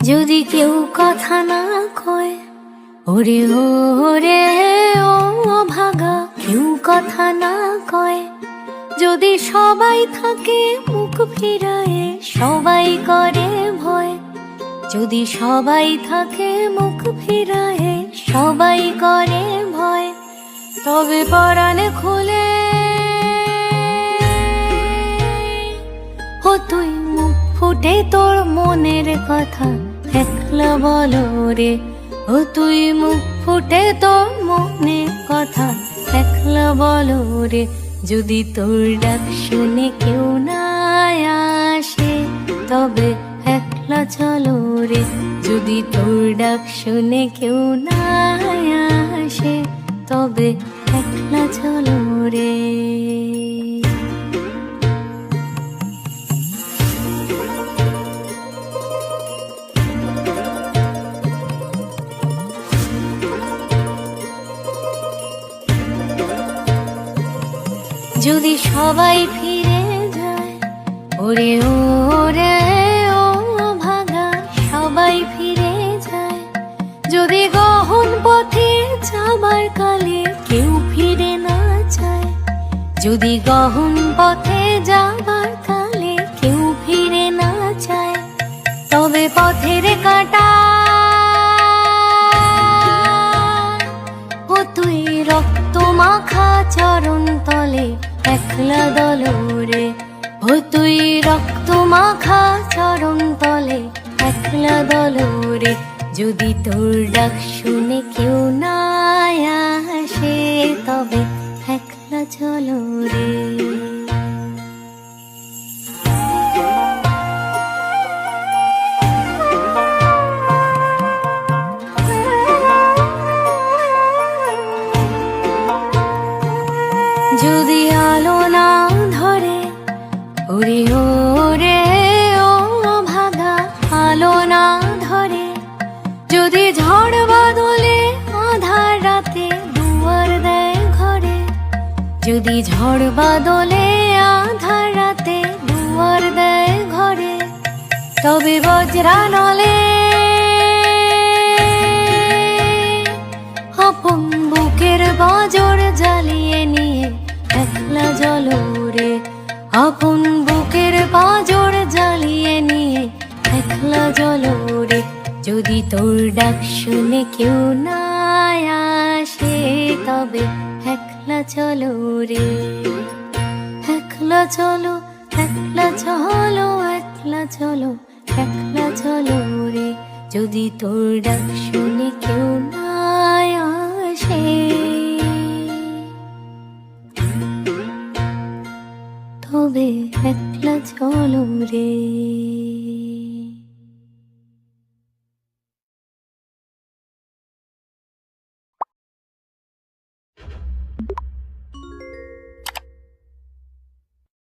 যদি কেউ কথা না কয়, ওরে ওরে ও ভাগা, কেউ কথা না কয়। যদি সবাই থাকে মুখ ফিরায়ে, সবাই করে ভয়। যদি সবাই থাকে মুখ ফিরায়ে, সবাই করে ভয়। তবে পরাণে খুলে ও তুই মুখ ফুটে তোর মনের কথা একলা বলো রে। ও তুই মুখ ফুটে তোর মনের কথা একলা বলো রে। যদি তোর ডাক শুনে কেউ না আসে, তবে একলা চলো রে। যদি তোর ডাক শুনে কেউ না আসে, তবে একলা চলো রে। যদি সবাই ফিরে যায়, ওরে ওরে ও ভাগা, সবাই ফিরে যায়। যদি গহন পথে যাবার কালে কেউ ফিরে না যায়, যদি গহন পথে যাবার কালে কেউ ফিরে না যায়, তবে পথের কাঁটা ও তুই রক্ত মাখা চরণ তলে একলা দলো রে। ও তুই রক্ত মাখা চরণ তলে একলা দলো রে। যদি তোর ডাক শুনে কেউ না আসে, তবে একলা চলো রে। যদি আলো না ধরে, ওরে ওরে ও ভাগা, আলো না ধরে। যদি ঝড় বাদলে আধার রাতে দুয়ার দেয় ঘরে, যদি ঝড় বাদলে আধার রাতে দুয়ার দেয় ঘরে, তবে বজ্রানলে আপন বুকের বাজর জ্বালিয়ে নিয়ে একলা জ্বলো রে। আপন বুকের বাজর জ্বালিয়ে নিয়ে একলা জ্বলো রে। যদি তোর ডাক শুনে কেউ না আসে, তবে একলা চলো রে। একলা চলো, একলা চলো, একলা চলো, একলা চলো রে। যদি তোর ডাক শুনে কেউ না আসে, তবে একলা চলো রে।